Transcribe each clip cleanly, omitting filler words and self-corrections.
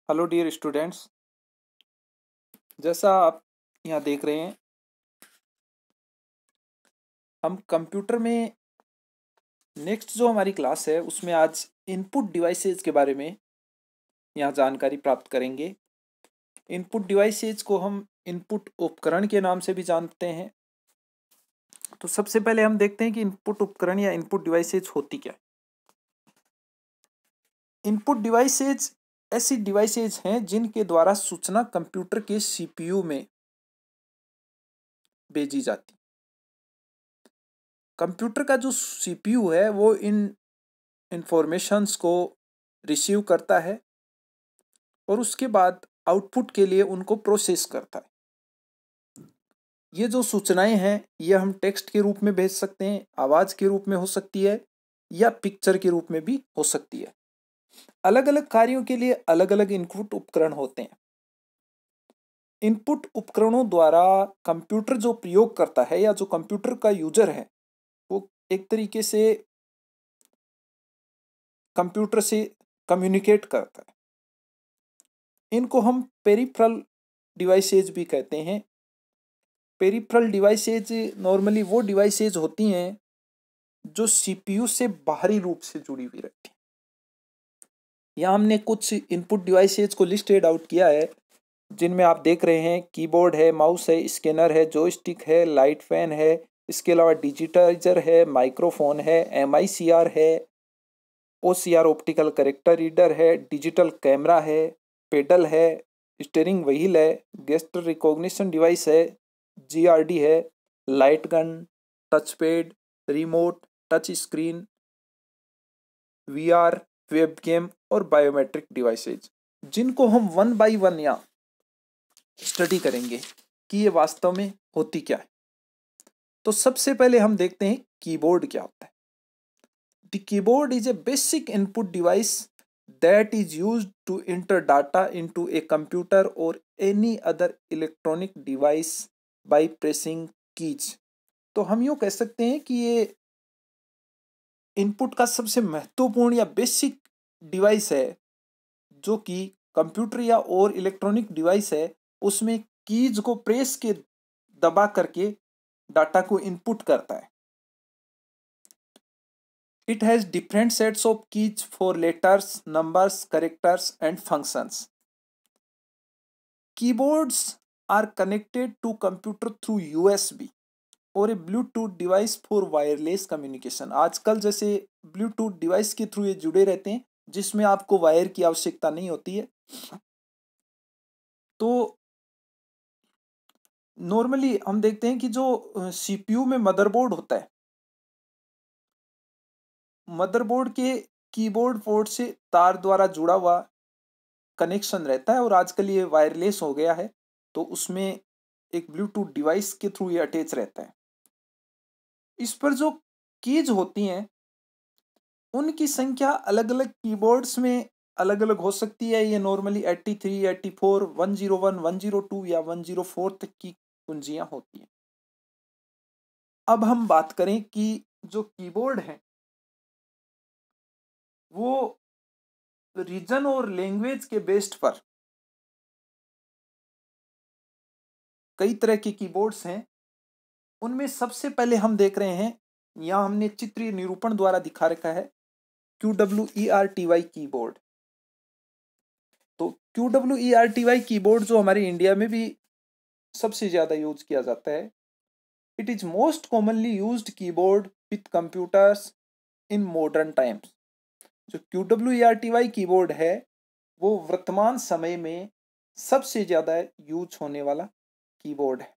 Hello dear students. जैसा आप यहाँ देख रहे हैं, हम कंप्यूटर में नेक्स्ट जो हमारी क्लास है उसमें आज इनपुट डिवाइसेज के बारे में यहाँ जानकारी प्राप्त करेंगे। इनपुट डिवाइसेज को हम इनपुट उपकरण के नाम से भी जानते हैं। तो सबसे पहले हम देखते हैं कि इनपुट उपकरण या इनपुट डिवाइसेज होती क्या है। इनपुट डिवाइसेज ऐसी डिवाइसेज हैं जिनके द्वारा सूचना कंप्यूटर के सीपीयू में भेजी जाती। कंप्यूटर का जो सीपीयू है वो इन इंफॉर्मेशंस को रिसीव करता है और उसके बाद आउटपुट के लिए उनको प्रोसेस करता है। ये जो सूचनाएं हैं ये हम टेक्स्ट के रूप में भेज सकते हैं, आवाज़ के रूप में हो सकती है या पिक्चर के रूप में भी हो सकती है। अलग अलग कार्यों के लिए अलग अलग इनपुट उपकरण होते हैं। इनपुट उपकरणों द्वारा कंप्यूटर जो प्रयोग करता है या जो कंप्यूटर का यूजर है वो एक तरीके से कंप्यूटर से कम्युनिकेट करता है। इनको हम पेरिफेरल डिवाइसेज भी कहते हैं। पेरिफेरल डिवाइसेज नॉर्मली वो डिवाइसेज होती हैं जो सीपीयू से बाहरी रूप से जुड़ी हुई रहती हैं। यहाँ हमने कुछ इनपुट डिवाइसेज को लिस्टेड आउट किया है जिनमें आप देख रहे हैं कीबोर्ड है, माउस है, स्कैनर है, जॉयस्टिक है, लाइट फैन है, इसके अलावा डिजिटाइजर है, माइक्रोफोन है, MICR है, OCR ऑप्टिकल करेक्टर रीडर है, डिजिटल कैमरा है, पेडल है, स्टीयरिंग व्हील है, गेस्टर रिकॉग्निशन डिवाइस है, GRD है, light gun, touch pad, remote, touch screen, VR, webcam और बायोमेट्रिक डिवाइसेज, जिनको हम वन बाय वन या स्टडी करेंगे कि ये वास्तव में होती क्या है। तो सबसे पहले हम देखते हैं कीबोर्ड क्या होता है। The keyboard is a basic input device that is used to enter data into a computer or any other electronic device by pressing keys। तो हम यूँ कह सकते हैं कि ये इनपुट का सबसे महत्वपूर्ण या बेसिक डिवाइस है जो कि कंप्यूटर या और इलेक्ट्रॉनिक डिवाइस है उसमें कीज को प्रेस के दबा करके डाटा को इनपुट करता है। It has different sets of keys for letters, numbers, characters and functions. Keyboards are connected to computer through USB और a bluetooth device for wireless communication. आजकल जैसे ब्लूटूथ डिवाइस के थ्रू ये जुड़े रहते हैं जिसमें आपको वायर की आवश्यकता नहीं होती है। तो नॉर्मली हम देखते हैं कि जो सीपीयू में मदरबोर्ड होता है, मदरबोर्ड के कीबोर्ड पोर्ट से तार द्वारा जुड़ा हुआ कनेक्शन रहता है और आजकल ये वायरलेस हो गया है तो उसमें एक ब्लूटूथ डिवाइस के थ्रू ये अटैच रहता है। इस पर जो कीज होती हैं उनकी संख्या अलग अलग कीबोर्ड्स में अलग अलग हो सकती है। ये नॉर्मली 83, 84, 101, 102 या 104 तक की कुंजियां होती हैं। अब हम बात करें कि जो कीबोर्ड है वो रीजन और लैंग्वेज के बेस्ड पर कई तरह के कीबोर्ड्स हैं। उनमें सबसे पहले हम देख रहे हैं, यहाँ हमने चित्रीय निरूपण द्वारा दिखा रखा है QWERTY कीबोर्ड। तो QWERTY कीबोर्ड जो हमारे इंडिया में भी सबसे ज़्यादा यूज किया जाता है। It is most commonly used keyboard with computers in modern times. जो QWERTY कीबोर्ड है वो वर्तमान समय में सबसे ज़्यादा यूज होने वाला कीबोर्ड है।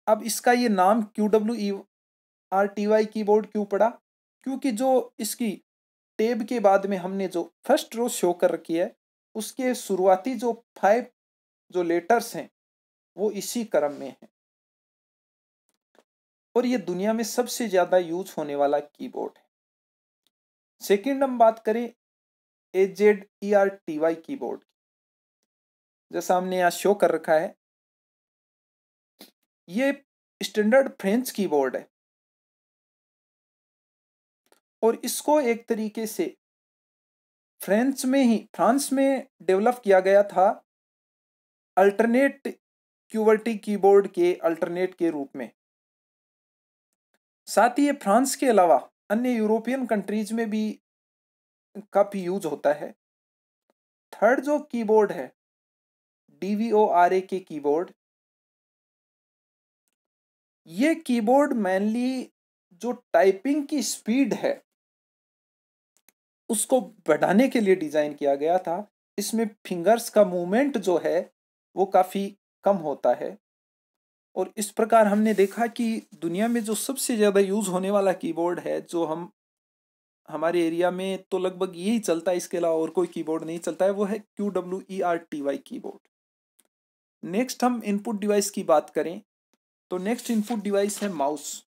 अब इसका ये नाम QWERTY कीबोर्ड क्यों पड़ा? क्योंकि जो इसकी टेब के बाद में हमने जो फर्स्ट रो शो कर रखी है उसके शुरुआती जो 5 जो लेटर्स हैं वो इसी क्रम में है और ये दुनिया में सबसे ज़्यादा यूज होने वाला कीबोर्ड है। सेकंड हम बात करें AZERTY कीबोर्ड, जैसा हमने यहाँ शो कर रखा है, ये स्टैंडर्ड फ्रेंच कीबोर्ड है और इसको एक तरीके से फ्रांस में डेवलप किया गया था अल्टरनेट क्यूवर्टी कीबोर्ड के अल्टरनेट के रूप में। साथ ही ये फ्रांस के अलावा अन्य यूरोपियन कंट्रीज में भी काफी यूज होता है। थर्ड जो कीबोर्ड है DVORA के कीबोर्ड, ये कीबोर्ड मेनली जो टाइपिंग की स्पीड है उसको बढ़ाने के लिए डिजाइन किया गया था। इसमें फिंगर्स का मूवमेंट जो है वो काफी कम होता है और इस प्रकार हमने देखा कि दुनिया में जो सबसे ज्यादा यूज होने वाला कीबोर्ड है, जो हमारे एरिया में तो लगभग यही चलता है, इसके अलावा और कोई कीबोर्ड नहीं चलता है, वो है QWERTY कीबोर्ड। नेक्स्ट हम इनपुट डिवाइस की बात करें तो नेक्स्ट इनपुट डिवाइस है माउस।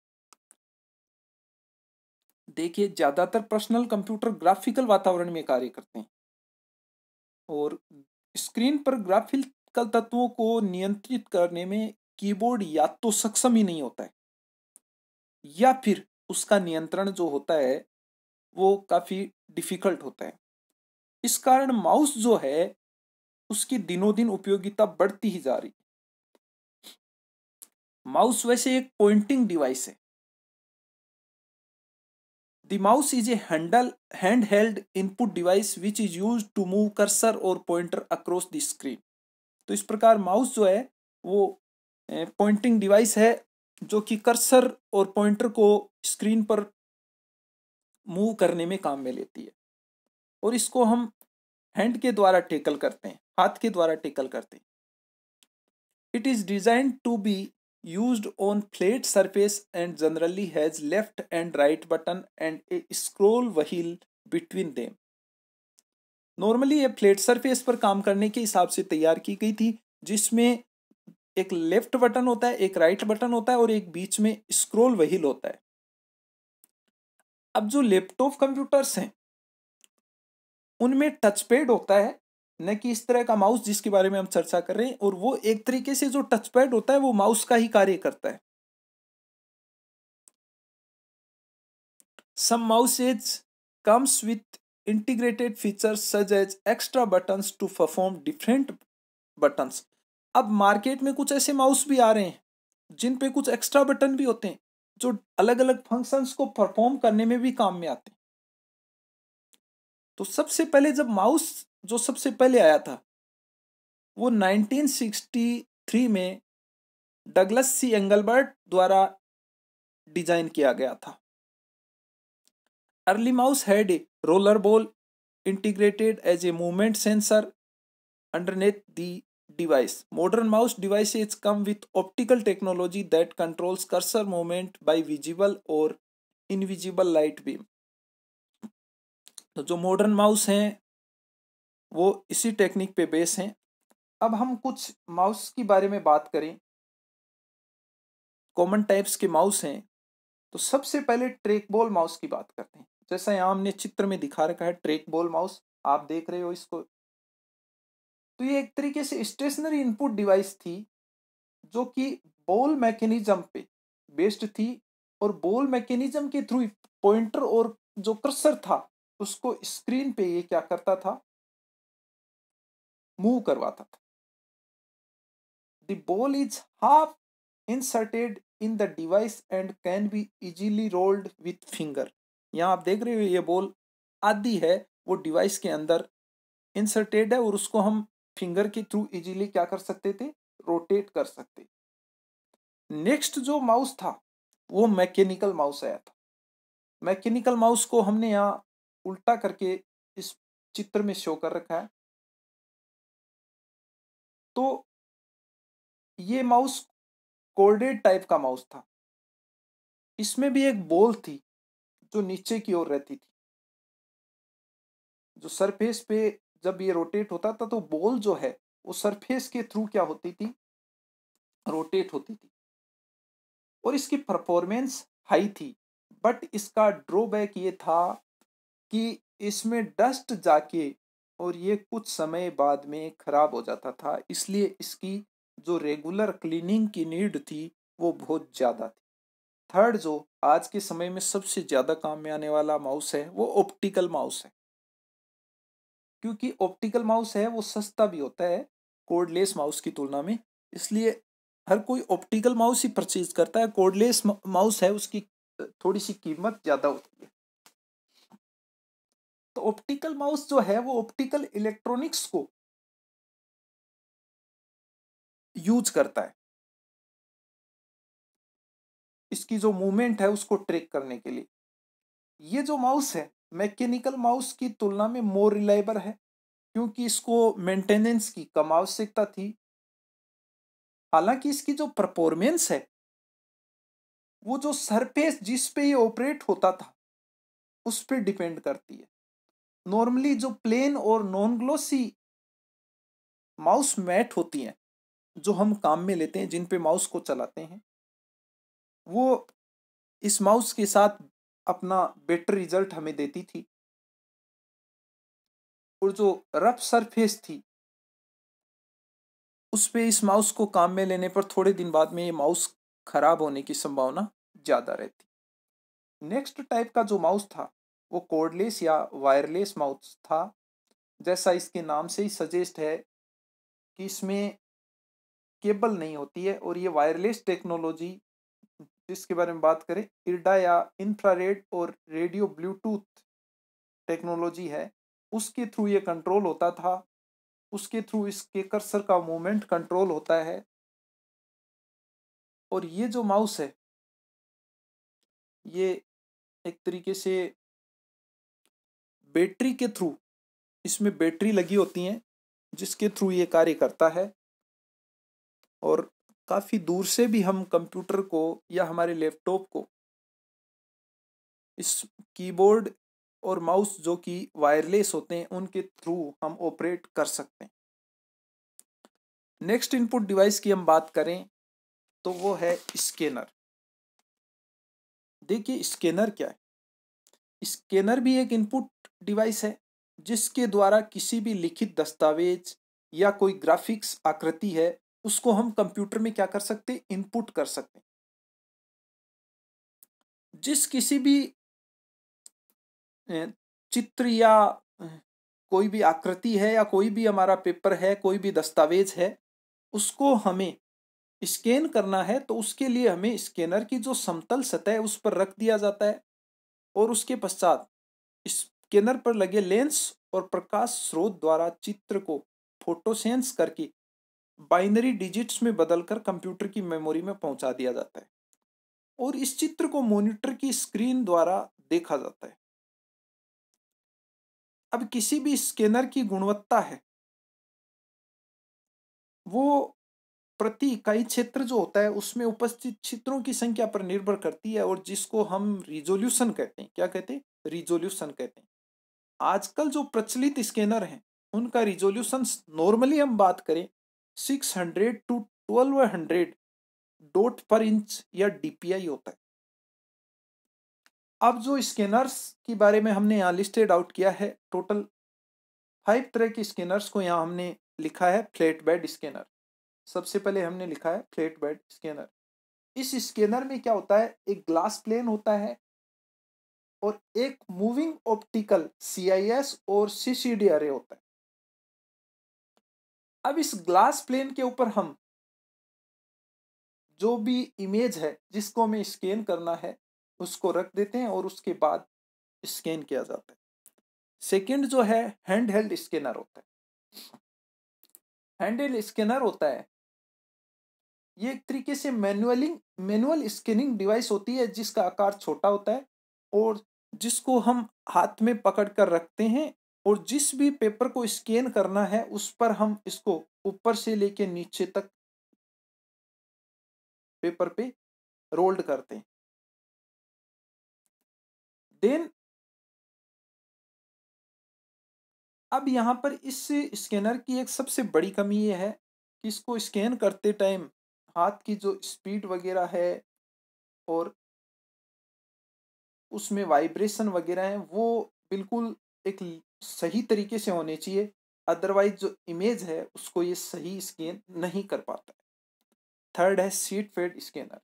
देखिए, ज्यादातर पर्सनल कंप्यूटर ग्राफिकल वातावरण में कार्य करते हैं और स्क्रीन पर ग्राफिकल तत्वों को नियंत्रित करने में कीबोर्ड या तो सक्षम ही नहीं होता है या फिर उसका नियंत्रण जो होता है वो काफी डिफिकल्ट होता है। इस कारण माउस जो है उसकी दिनों दिन उपयोगिता बढ़ती ही जा रही है। माउस वैसे एक पॉइंटिंग डिवाइस है। The mouse is a handheld input device which is used to move cursor or pointer across the screen। तो इस प्रकार माउस जो है वो पॉइंटिंग डिवाइस है जो कि कर्सर और पॉइंटर को स्क्रीन पर मूव करने में काम में लेती है और इसको हम हैंड के द्वारा टेकल करते हैं, हाथ के द्वारा टेकल करते हैं। It is designed to be used on flat surface and generally has left and right button and a scroll wheel between them। Normally ये फ्लैट सरफेस पर काम करने के हिसाब से तैयार की गई थी, जिसमें एक लेफ्ट बटन होता है, एक राइट बटन होता है और एक बीच में स्क्रोल व्हील होता है। अब जो लैपटॉप कंप्यूटर्स हैं उनमें टच पैड होता है, न कि इस तरह का माउस जिसके बारे में हम चर्चा कर रहे हैं, और वो एक तरीके से जो टच पैड होता है वो माउस का ही कार्य करता है। Some mouses comes with integrated features such as extra buttons to perform different buttons। अब मार्केट में कुछ ऐसे माउस भी आ रहे हैं जिन पे कुछ एक्स्ट्रा बटन भी होते हैं जो अलग अलग फंक्शंस को परफॉर्म करने में भी काम में आते हैं। तो सबसे पहले जब माउस जो सबसे पहले आया था वो 1963 में डगलस सी एंगलबर्ट द्वारा डिजाइन किया गया था। Early mouse had a roller ball integrated as a movement sensor underneath the device। Modern mouse devices come with optical technology that controls cursor movement by visible or invisible light beam। तो जो modern mouse हैं वो इसी technique पे base हैं। अब हम कुछ माउस के बारे में बात करें, कॉमन टाइप्स के माउस हैं, तो सबसे पहले ट्रैक बॉल माउस की बात करते हैं। जैसा यहाँ हमने चित्र में दिखा रखा है ट्रैक बॉल माउस, आप देख रहे हो इसको। तो ये एक तरीके से स्टेशनरी इनपुट डिवाइस थी जो कि बॉल मैकेनिज्म पे बेस्ड थी और बॉल मैकेनिज्म के थ्रू पॉइंटर और जो कर्सर था उसको स्क्रीन पे ये क्या करता था, मूव करवाता था। The ball is half inserted in the device and can be easily rolled with finger. यहाँ आप देख रहे हो ये बॉल आधी है वो डिवाइस के अंदर इंसर्टेड है और उसको हम फिंगर के थ्रू इजीली क्या कर सकते थे, रोटेट कर सकते। नेक्स्ट जो माउस था वो मैकेनिकल माउस आया था। मैकेनिकल माउस को हमने यहाँ उल्टा करके इस चित्र में शो कर रखा है। तो ये माउस कोर्डेड टाइप का माउस था। इसमें भी एक बॉल थी जो नीचे की ओर रहती थी। जो सरफेस पे जब ये रोटेट होता था तो बॉल जो है वो सरफेस के थ्रू क्या होती थी, रोटेट होती थी और इसकी परफॉर्मेंस हाई थी। बट इसका ड्रॉबैक ये था कि इसमें डस्ट जाके और ये कुछ समय बाद में खराब हो जाता था, इसलिए इसकी जो रेगुलर क्लीनिंग की नीड थी वो बहुत ज़्यादा थी। थर्ड जो आज के समय में सबसे ज़्यादा काम में आने वाला माउस है वो ऑप्टिकल माउस है। क्योंकि ऑप्टिकल माउस है वो सस्ता भी होता है कोडलेस माउस की तुलना में, इसलिए हर कोई ऑप्टिकल माउस ही परचेज करता है। कोडलेस माउस है उसकी थोड़ी सी कीमत ज़्यादा होती है। तो ऑप्टिकल माउस जो है वो ऑप्टिकल इलेक्ट्रॉनिक्स को यूज करता है, इसकी जो मूवमेंट है उसको ट्रैक करने के लिए। ये जो माउस है मैकेनिकल माउस की तुलना में मोर रिलायबल है, क्योंकि इसको मेंटेनेंस की कम आवश्यकता थी। हालांकि इसकी जो परफॉर्मेंस है वो जो सरफेस जिस पे ये ऑपरेट होता था उस पे डिपेंड करती है। नॉर्मली जो प्लेन और नॉन ग्लोसी माउस मैट होती हैं जो हम काम में लेते हैं, जिन पे माउस को चलाते हैं, वो इस माउस के साथ अपना बेटर रिजल्ट हमें देती थी। और जो रफ सरफेस थी उस पे इस माउस को काम में लेने पर थोड़े दिन बाद में ये माउस खराब होने की संभावना ज़्यादा रहती। नेक्स्ट टाइप का जो माउस था वो कॉर्डलेस या वायरलेस माउस था। जैसा इसके नाम से ही सजेस्ट है कि इसमें केबल नहीं होती है, और ये वायरलेस टेक्नोलॉजी जिसके बारे में बात करें इरडा या इंफ्रारेड और रेडियो ब्लूटूथ टेक्नोलॉजी है, उसके थ्रू ये कंट्रोल होता था। उसके थ्रू इसके कर्सर का मूवमेंट कंट्रोल होता है। और ये जो माउस है ये एक तरीके से बैटरी के थ्रू, इसमें बैटरी लगी होती हैं जिसके थ्रू ये कार्य करता है। और काफ़ी दूर से भी हम कंप्यूटर को या हमारे लैपटॉप को इस कीबोर्ड और माउस जो कि वायरलेस होते हैं उनके थ्रू हम ऑपरेट कर सकते हैं। नेक्स्ट इनपुट डिवाइस की हम बात करें तो वो है स्कैनर। देखिए स्कैनर क्या है। स्कैनर भी एक इनपुट डिवाइस है जिसके द्वारा किसी भी लिखित दस्तावेज या कोई ग्राफिक्स आकृति है उसको हम कंप्यूटर में क्या कर सकते हैं, इनपुट कर सकते हैं। जिस किसी भी चित्र या कोई भी आकृति है या कोई भी हमारा पेपर है, कोई भी दस्तावेज है, उसको हमें स्कैन करना है तो उसके लिए हमें स्कैनर की जो समतल सतह है उस पर रख दिया जाता है। और उसके पश्चात स्कैनर पर लगे लेंस और प्रकाश स्रोत द्वारा चित्र को फोटोसेंस करके बाइनरी डिजिट्स में बदलकर कंप्यूटर की मेमोरी में पहुंचा दिया जाता है और इस चित्र को मॉनिटर की स्क्रीन द्वारा देखा जाता है। अब किसी भी स्कैनर की गुणवत्ता है वो प्रति इकाई क्षेत्र जो होता है उसमें उपस्थित चित्रों की संख्या पर निर्भर करती है, और जिसको हम रिजोल्यूशन कहते हैं। क्या कहते हैं? रिजोल्यूशन कहते हैं। आजकल जो प्रचलित स्कैनर हैं उनका रिजोल्यूशन नॉर्मली हम बात करें 600 टू 1200 डॉट पर इंच या डीपीआई होता है। अब जो स्कैनर्स के बारे में हमने यहाँ लिस्टेड आउट किया है, टोटल 5 तरह के स्कैनर्स को यहाँ हमने लिखा है। फ्लैट बेड स्कैनर सबसे पहले हमने लिखा है, फ्लैट बेड स्कैनर। इस स्कैनर में क्या होता है, एक ग्लास प्लेन होता है और एक मूविंग ऑप्टिकल सीआईएस और सीसीडी अरे होता है। अब इस ग्लास प्लेन के ऊपर हम जो भी इमेज है जिसको हमें स्कैन करना है उसको रख देते हैं और उसके बाद स्कैन किया जाता है। सेकंड जो है हैंड हेल्ड स्कैनर होता है। हैंड हेल्ड स्कैनर होता है ये एक तरीके से मैनुअल स्कैनिंग डिवाइस होती है जिसका आकार छोटा होता है और जिसको हम हाथ में पकड़ कर रखते हैं, और जिस भी पेपर को स्कैन करना है उस पर हम इसको ऊपर से लेके नीचे तक पेपर पे रोल्ड करते हैं। देन अब यहाँ पर इस स्कैनर की एक सबसे बड़ी कमी ये है कि इसको स्कैन करते टाइम हाथ की जो स्पीड वगैरह है और उसमें वाइब्रेशन वगैरह है वो बिल्कुल एक सही तरीके से होने चाहिए, अदरवाइज जो इमेज है उसको ये सही स्कैन नहीं कर पाता है। थर्ड है सीट फेड स्कैनर।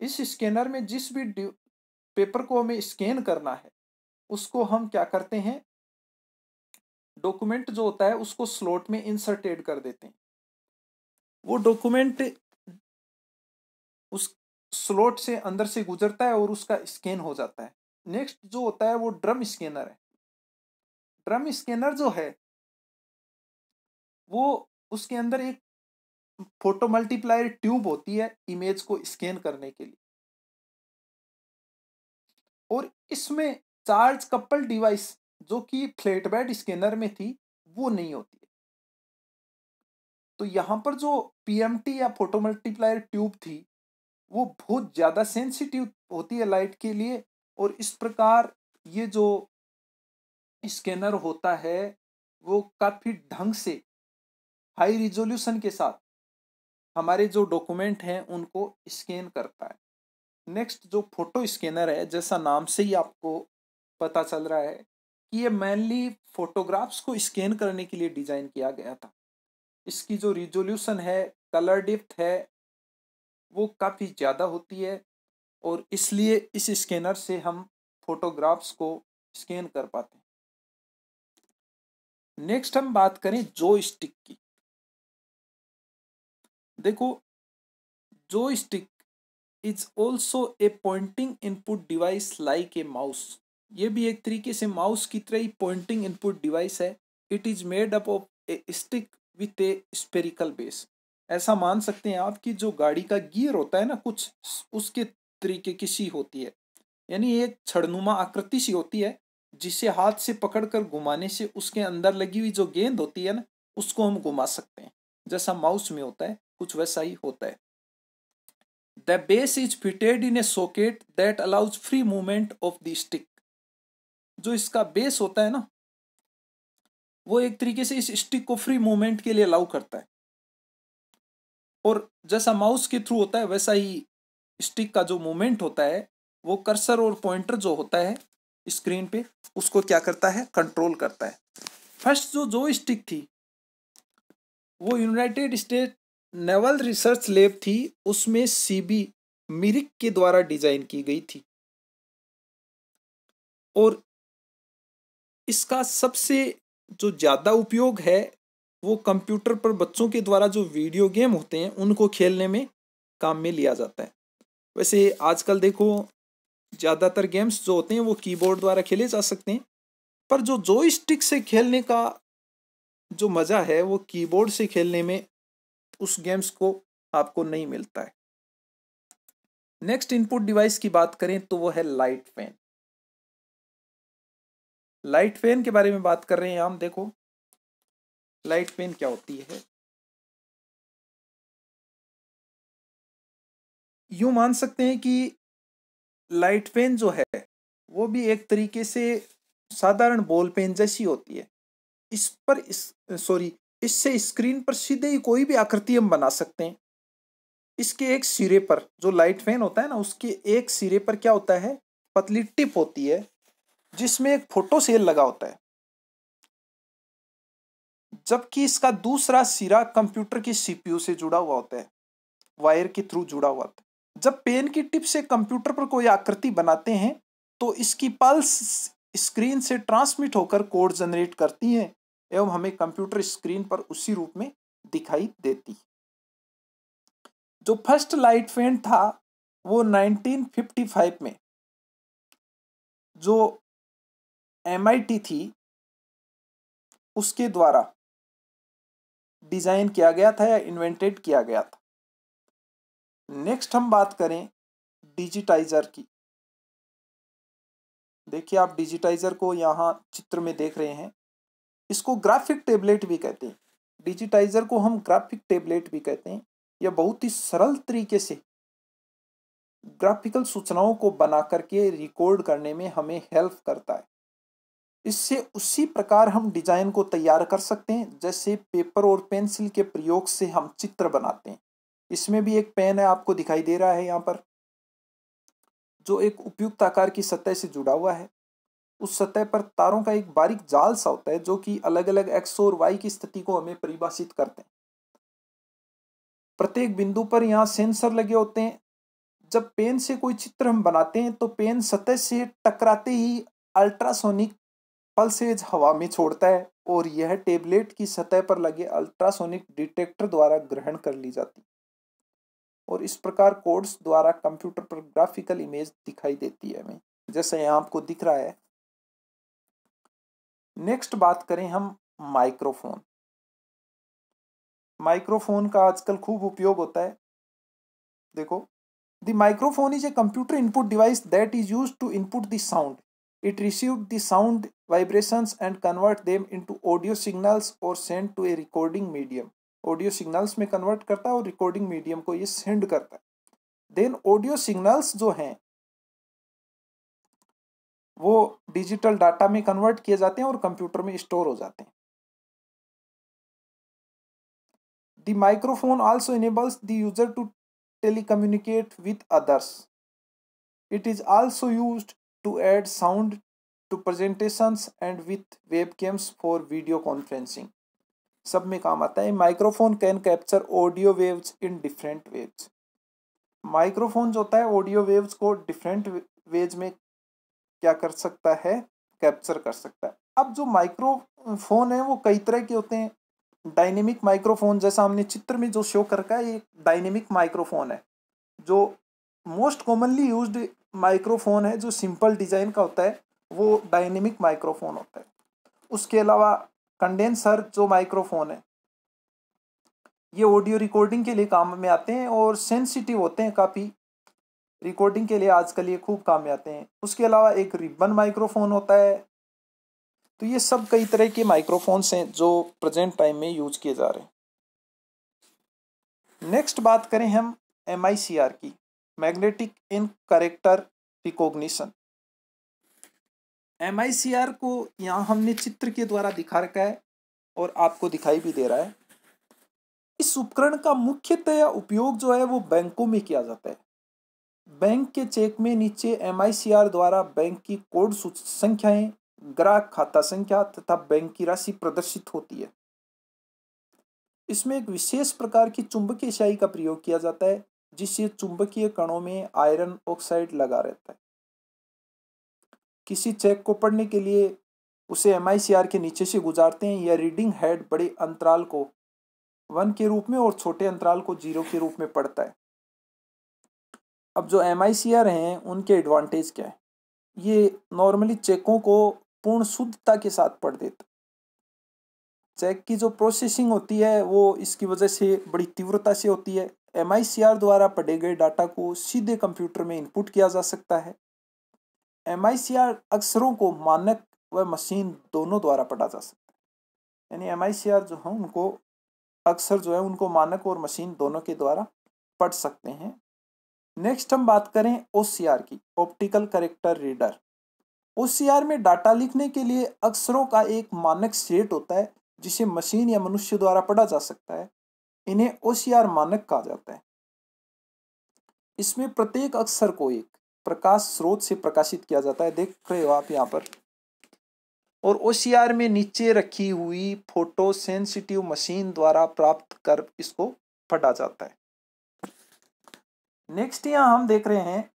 इस स्कैनर में जिस भी पेपर को हमें स्कैन करना है उसको हम क्या करते हैं, डॉक्यूमेंट जो होता है उसको स्लॉट में इंसर्टेड कर देते हैं। वो डॉक्यूमेंट उस स्लॉट से अंदर से गुजरता है और उसका स्कैन हो जाता है। नेक्स्ट जो होता है वो ड्रम स्कैनर है। ड्रम स्कैनर जो है वो उसके अंदर एक फोटो मल्टीप्लायर ट्यूब होती है इमेज को स्कैन करने के लिए, और इसमें चार्ज कपल डिवाइस जो कि फ्लैट बेड स्कैनर में थी वो नहीं होती है। तो यहाँ पर जो पीएमटी या फोटो मल्टीप्लायर ट्यूब थी वो बहुत ज़्यादा सेंसिटिव होती है लाइट के लिए, और इस प्रकार ये जो स्कैनर होता है वो काफ़ी ढंग से हाई रिजोल्यूशन के साथ हमारे जो डॉक्यूमेंट हैं उनको स्कैन करता है। नेक्स्ट जो फोटो स्कैनर है, जैसा नाम से ही आपको पता चल रहा है कि ये मेनली फोटोग्राफ्स को स्कैन करने के लिए डिज़ाइन किया गया था। इसकी जो रिजोल्यूशन है, कलर डेप्थ है, वो काफ़ी ज़्यादा होती है, और इसलिए इस स्कैनर से हम फोटोग्राफ्स को स्कैन कर पाते हैं। नेक्स्ट हम बात करें जो स्टिक की। देखो, जो stick is also a Poynting input device like a mouse. ये भी एक तरीके से माउस की तरह ही पॉइंटिंग इनपुट डिवाइस है। It is made up of A stick with a spherical base. ऐसा मान सकते हैं आप कि जो गाड़ी का गियर होता है ना, कुछ उसके तरीके की सी होती है, यानी एक छड़नुमा आकृति सी होती है जिसे हाथ से पकड़कर घुमाने से उसके अंदर लगी हुई जो गेंद होती है ना उसको हम घुमा सकते हैं। जैसा माउस में होता है कुछ वैसा ही होता है। The base is fitted in A socket that allows free movement of the stick. जो इसका बेस होता है ना वो एक तरीके से इस स्टिक को फ्री मूवमेंट के लिए अलाउ करता है, और जैसा माउस के थ्रू होता है वैसा ही स्टिक का जो मूवमेंट होता है वो कर्सर और पॉइंटर जो होता है स्क्रीन पे उसको क्या करता है, कंट्रोल करता है। फर्स्ट जो स्टिक थी वो United state naval research lab थी, उसमें सीबी मिरिक के द्वारा डिजाइन की गई थी, और इसका सबसे जो ज़्यादा उपयोग है वो कंप्यूटर पर बच्चों के द्वारा जो वीडियो गेम होते हैं उनको खेलने में काम में लिया जाता है। वैसे आजकल देखो ज़्यादातर गेम्स जो होते हैं वो कीबोर्ड द्वारा खेले जा सकते हैं, पर जो जॉयस्टिक से खेलने का जो मज़ा है वो कीबोर्ड से खेलने में उस गेम्स को आपको नहीं मिलता है। नेक्स्ट इनपुट डिवाइस की बात करें तो वो है लाइट फैन। लाइट फैन के बारे में बात कर रहे हैं हम। देखो लाइट फैन क्या होती है। यूं मान सकते हैं कि लाइट पेन जो है वो भी एक तरीके से साधारण बॉल पेन जैसी होती है। इस पर इससे स्क्रीन पर सीधे ही कोई भी आकृति हम बना सकते हैं। इसके एक सिरे पर जो लाइट फैन होता है ना उसके एक सिरे पर क्या होता है, पतली टिप होती है जिसमें एक फोटो सेल लगा होता है, जबकि इसका दूसरा सिरा कंप्यूटर की सीपीयू से जुड़ा हुआ होता है, वायर के थ्रू जुड़ा हुआ होता है। जब पेन की टिप से कंप्यूटर पर कोई आकृति बनाते हैं तो इसकी पल्स स्क्रीन से ट्रांसमिट होकर कोड जनरेट करती हैं एवं हमें कंप्यूटर स्क्रीन पर उसी रूप में दिखाई देती। जो फर्स्ट लाइट फैन था वो 1955 में जो MIT थी उसके द्वारा डिजाइन किया गया था या इन्वेंटेड किया गया था। नेक्स्ट हम बात करें डिजिटाइजर की। देखिए आप डिजिटाइजर को यहाँ चित्र में देख रहे हैं, इसको ग्राफिक टेबलेट भी कहते हैं। डिजिटाइजर को हम ग्राफिक टेबलेट भी कहते हैं। यह बहुत ही सरल तरीके से ग्राफिकल सूचनाओं को बना करके रिकॉर्ड करने में हमें हेल्प करता है। इससे उसी प्रकार हम डिजाइन को तैयार कर सकते हैं जैसे पेपर और पेंसिल के प्रयोग से हम चित्र बनाते हैं। इसमें भी एक पेन है आपको दिखाई दे रहा है यहाँ पर, जो एक उपयुक्त आकार की सतह से जुड़ा हुआ है। उस सतह पर तारों का एक बारीक जाल सा होता है जो कि अलग अलग एक्स और वाई की स्थिति को हमें परिभाषित करते हैं। प्रत्येक बिंदु पर यहाँ सेंसर लगे होते हैं। जब पेन से कोई चित्र हम बनाते हैं तो पेन सतह से टकराते ही अल्ट्रासोनिक पल्सेज हवा में छोड़ता है और यह टेबलेट की सतह पर लगे अल्ट्रासोनिक डिटेक्टर द्वारा ग्रहण कर ली जाती और इस प्रकार कोड्स द्वारा कंप्यूटर पर ग्राफिकल इमेज दिखाई देती है हमें, जैसे यहाँ आपको दिख रहा है। नेक्स्ट बात करें हम माइक्रोफोन। माइक्रोफोन का आजकल खूब उपयोग होता है। देखो, the microphone is a computer input device that is used to input the sound. It received the sound vibrations and convert them into audio signals or send to a recording medium. Audio signals में convert करता है और recording medium को ये send करता है। Then audio signals जो हैं वो digital data में convert किए जाते हैं और कंप्यूटर में store हो जाते हैं। The microphone also enables the user to telecommunicate with others. It is also used to add sound to presentations and with webcams for video conferencing. सब में काम आता है। Microphone can capture audio waves in different waves. Microphone जो होता है audio waves को different ways में क्या कर सकता है, कैप्चर कर सकता है। अब जो माइक्रोफोन है वो कई तरह के होते हैं। डायनेमिक माइक्रोफोन, जैसा हमने चित्र में जो शो कर रखा है, ये डायनेमिक माइक्रोफोन है। जो मोस्ट कॉमनली यूज्ड माइक्रोफोन है जो सिंपल डिजाइन का होता है वो डायनेमिक माइक्रोफोन होता है। उसके अलावा कंडेंसर जो माइक्रोफोन है ये ऑडियो रिकॉर्डिंग के लिए काम में आते हैं और सेंसिटिव होते हैं काफ़ी, रिकॉर्डिंग के लिए आजकल ये खूब काम में आते हैं। उसके अलावा एक रिबन माइक्रोफोन होता है। तो ये सब कई तरह के माइक्रोफोन्स हैं जो प्रेजेंट टाइम में यूज किए जा रहे हैं। नेक्स्ट बात करें हम MICR की, मैग्नेटिक इन कैरेक्टर रिकॉग्निशन। MICR को यहाँ हमने चित्र के द्वारा दिखा रखा है और आपको दिखाई भी दे रहा है। इस उपकरण का मुख्यतः उपयोग जो है वो बैंकों में किया जाता है। बैंक के चेक में नीचे MICR द्वारा बैंक की कोड संख्याएं, ग्राहक खाता संख्या तथा बैंक की राशि प्रदर्शित होती है। इसमें एक विशेष प्रकार की चुंबकीय स्याही का प्रयोग किया जाता है जिससे चुंबकीय कणों में आयरन ऑक्साइड लगा रहता है। किसी चेक को पढ़ने के लिए उसे MICR के नीचे से गुजारते हैं। यह रीडिंग हेड बड़े अंतराल को 1 के रूप में और छोटे अंतराल को 0 के रूप में पढ़ता है। अब जो MICR हैं उनके एडवांटेज क्या है? ये नॉर्मली चेकों को पूर्ण शुद्धता के साथ पढ़ देता है। चेक की जो प्रोसेसिंग होती है वो इसकी वजह से बड़ी तीव्रता से होती है। MICR द्वारा पढ़े गए डाटा को सीधे कंप्यूटर में इनपुट किया जा सकता है। MICR अक्षरों को मानक व मशीन दोनों द्वारा पढ़ा जा सकता है। यानी MICR जो है उनको अक्षर जो है उनको मानक और मशीन दोनों के द्वारा पढ़ सकते हैं। नेक्स्ट हम बात करें OCR की, ऑप्टिकल कैरेक्टर रीडर। OCR में डाटा लिखने के लिए अक्षरों का एक मानक सेट होता है जिसे मशीन या मनुष्य द्वारा पढ़ा जा सकता है। इन्हें OCR मानक कहा जाता है। इसमें प्रत्येक अक्षर को एक प्रकाश स्रोत से प्रकाशित किया जाता है, देख रहे हो आप यहाँ पर। और OCR में नीचे रखी हुई फोटो सेंसिटिव मशीन द्वारा प्राप्त कर इसको पढ़ा जाता है। नेक्स्ट यहाँ हम देख रहे हैं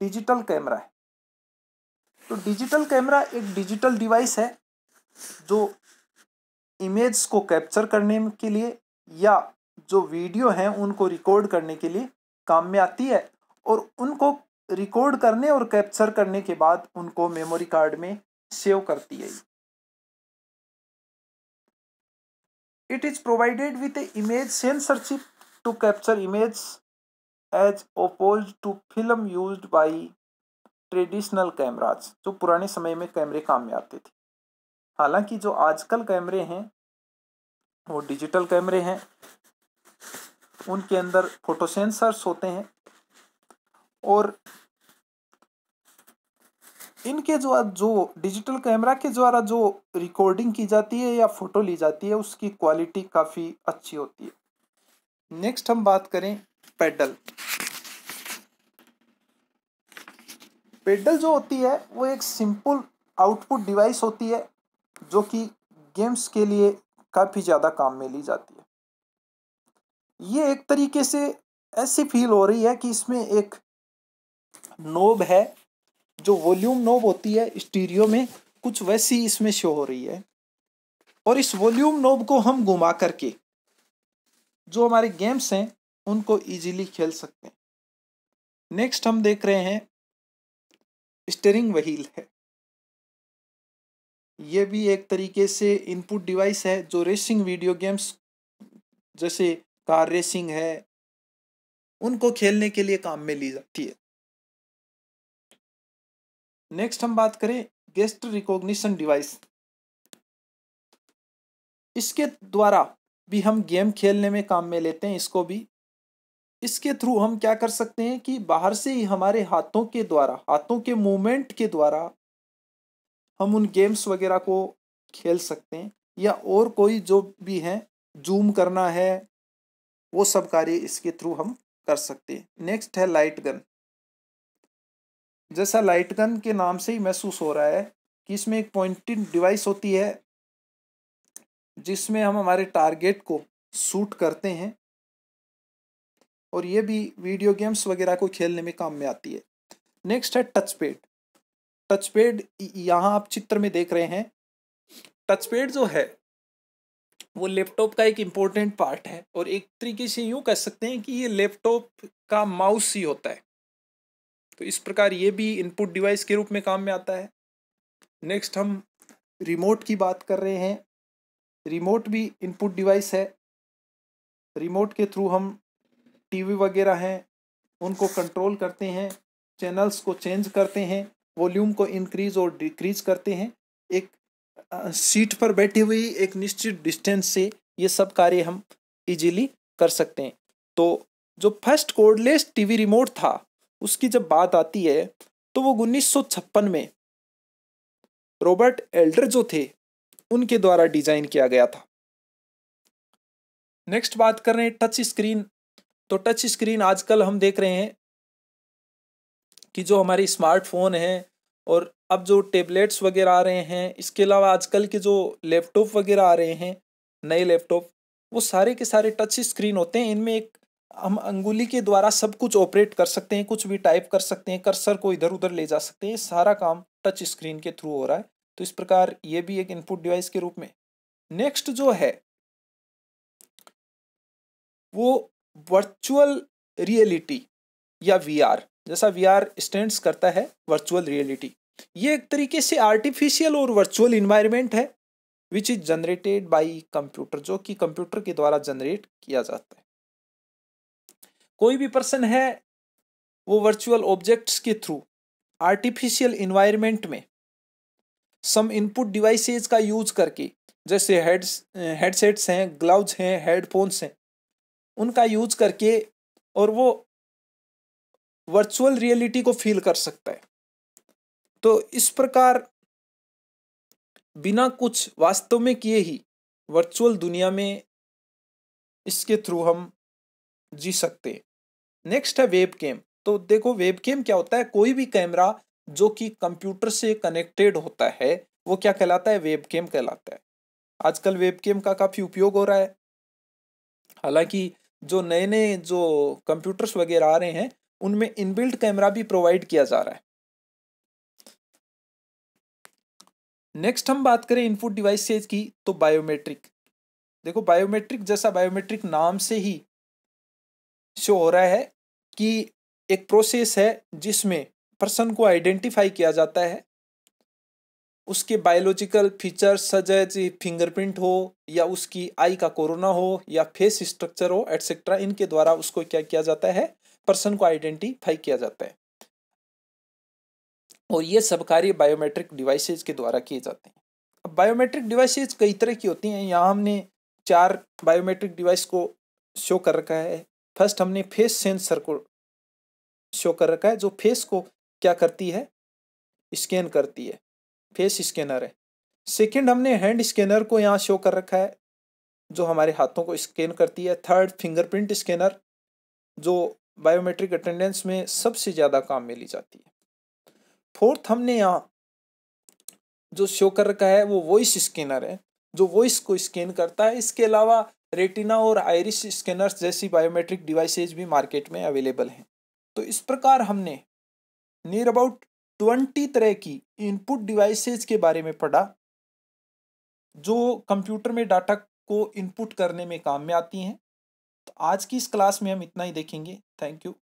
डिजिटल कैमरा है। तो डिजिटल कैमरा एक डिजिटल डिवाइस है जो इमेज को कैप्चर करने के लिए या जो वीडियो हैं उनको रिकॉर्ड करने के लिए काम में आती है और उनको रिकॉर्ड करने और कैप्चर करने के बाद उनको मेमोरी कार्ड में सेव करती है। It is provided with a image sensor chip to capture image as opposed to film used by traditional cameras. जो पुराने समय में कैमरे काम में आते थे। हालांकि जो आजकल कैमरे हैं वो डिजिटल कैमरे हैं, उनके अंदर फोटो सेंसर्स होते हैं और इनके जो डिजिटल कैमरा के द्वारा जो रिकॉर्डिंग की जाती है या फोटो ली जाती है उसकी क्वालिटी काफ़ी अच्छी होती है। नेक्स्ट हम बात करें पेडल। पेडल जो होती है वो एक सिंपल आउटपुट डिवाइस होती है जो कि गेम्स के लिए काफ़ी ज़्यादा काम में ली जाती है। ये एक तरीके से ऐसी फील हो रही है कि इसमें एक नोब है जो वॉल्यूम नोब होती है स्टीरियो में, कुछ वैसी इसमें शो हो रही है। और इस वॉल्यूम नॉब को हम घुमा करके जो हमारे गेम्स हैं उनको इजीली खेल सकते हैं। नेक्स्ट हम देख रहे हैं स्टीयरिंग व्हील है। ये भी एक तरीके से इनपुट डिवाइस है जो रेसिंग वीडियो गेम्स जैसे कार रेसिंग है उनको खेलने के लिए काम में ली जाती है। नेक्स्ट हम बात करें गेस्ट रिकॉग्निशन डिवाइस। इसके द्वारा भी हम गेम खेलने में काम में लेते हैं इसको भी। इसके थ्रू हम क्या कर सकते हैं कि बाहर से ही हमारे हाथों के द्वारा, हाथों के मूवमेंट के द्वारा हम उन गेम्स वगैरह को खेल सकते हैं, या और कोई जो भी है जूम करना है वो सब कार्य इसके थ्रू हम कर सकते हैं। नेक्स्ट है लाइट गन। जैसा लाइट गन के नाम से ही महसूस हो रहा है कि इसमें एक पॉइंटिंग डिवाइस होती है जिसमें हम हमारे टारगेट को शूट करते हैं, और ये भी वीडियो गेम्स वगैरह को खेलने में काम में आती है। नेक्स्ट है टच पैड। टच पैड यहाँ आप चित्र में देख रहे हैं। टच पैड जो है वो लैपटॉप का एक इम्पोर्टेंट पार्ट है, और एक तरीके से यूँ कह सकते हैं कि ये लैपटॉप का माउस ही होता है। तो इस प्रकार ये भी इनपुट डिवाइस के रूप में काम में आता है। नेक्स्ट हम रिमोट की बात कर रहे हैं। रिमोट भी इनपुट डिवाइस है। रिमोट के थ्रू हम टीवी वगैरह हैं उनको कंट्रोल करते हैं, चैनल्स को चेंज करते हैं, वॉल्यूम को इंक्रीज और डिक्रीज करते हैं। एक सीट पर बैठी हुई एक निश्चित डिस्टेंस से ये सब कार्य हम इजीली कर सकते हैं। तो जो फर्स्ट कोर्डलेस टीवी रिमोट था उसकी जब बात आती है तो वो 1956 में रॉबर्ट एल्डर जो थे उनके द्वारा डिजाइन किया गया था। नेक्स्ट बात कर रहे हैं टच स्क्रीन। तो टच स्क्रीन आजकल हम देख रहे हैं कि जो हमारे स्मार्टफोन हैं और अब जो टेबलेट्स वगैरह आ रहे हैं, इसके अलावा आजकल के जो लैपटॉप वगैरह आ रहे हैं, नए लैपटॉप, वो सारे के सारे टच स्क्रीन होते हैं। इनमें एक हम अंगुली के द्वारा सब कुछ ऑपरेट कर सकते हैं, कुछ भी टाइप कर सकते हैं, कर्सर को इधर उधर ले जा सकते हैं। सारा काम टच स्क्रीन के थ्रू हो रहा है। तो इस प्रकार ये भी एक इनपुट डिवाइस के रूप में। नेक्स्ट जो है वो वर्चुअल रियलिटी या वीआर, जैसा वीआर स्टैंड्स करता है वर्चुअल रियलिटी। ये एक तरीके से आर्टिफिशियल और वर्चुअल इन्वायरमेंट है which is generated by computer, जो कि कंप्यूटर के द्वारा जनरेट किया जाता है। कोई भी पर्सन है वो वर्चुअल ऑब्जेक्ट्स के थ्रू आर्टिफिशियल इन्वायरमेंट में सम इनपुट डिवाइसेज का यूज करके, जैसे हेडसेट्स हैं, ग्लव्स हैं, हेडफोन्स हैं, उनका यूज करके और वो वर्चुअल रियलिटी को फील कर सकता है। तो इस प्रकार बिना कुछ वास्तव में किए ही वर्चुअल दुनिया में इसके थ्रू हम जी सकते हैं। नेक्स्ट है वेब कैम। तो देखो वेब कैम क्या होता है, कोई भी कैमरा जो कि कंप्यूटर से कनेक्टेड होता है वो क्या कहलाता है, वेब कैम कहलाता है। आजकल वेब कैम का काफ़ी उपयोग हो रहा है। हालांकि जो नए नए जो कंप्यूटर्स वगैरह आ रहे हैं उनमें इनबिल्ट कैमरा भी प्रोवाइड किया जा रहा है। नेक्स्ट हम बात करें इनपुट डिवाइसेज की, तो बायोमेट्रिक। देखो बायोमेट्रिक, जैसा बायोमेट्रिक नाम से ही शो हो रहा है कि एक प्रोसेस है जिसमें पर्सन को आइडेंटिफाई किया जाता है, उसके biological features such as fingerprint हो या उसकी आई का कोरोना हो या फेस स्ट्रक्चर हो एटसेट्रा, इनके द्वारा उसको क्या किया जाता है, पर्सन को आइडेंटिफाई किया जाता है। और ये सब कार्य बायोमेट्रिक डिवाइसेज के द्वारा किए जाते हैं। अब बायोमेट्रिक डिवाइसेज कई तरह की होती हैं। यहाँ हमने 4 बायोमेट्रिक डिवाइस को शो कर रखा है। फर्स्ट हमने फेस सेंसर को शो कर रखा है, जो फेस को क्या करती है, स्कैन करती है, फेस स्कैनर है। सेकंड हमने हैंड स्कैनर को यहाँ शो कर रखा है, जो हमारे हाथों को स्कैन करती है। थर्ड फिंगरप्रिंट स्कैनर, जो बायोमेट्रिक अटेंडेंस में सबसे ज़्यादा काम में ली जाती है। फोर्थ हमने यहाँ जो शो कर रखा है वो वॉइस स्कैनर है, जो वॉइस को स्कैन करता है। इसके अलावा रेटिना और आइरिस स्कैनर्स जैसी बायोमेट्रिक डिवाइसेज भी मार्केट में अवेलेबल हैं। तो इस प्रकार हमने नियर अबाउट 20 तरह की इनपुट डिवाइसेस के बारे में पढ़ा जो कंप्यूटर में डाटा को इनपुट करने में काम में आती हैं। तो आज की इस क्लास में हम इतना ही देखेंगे। Thank you.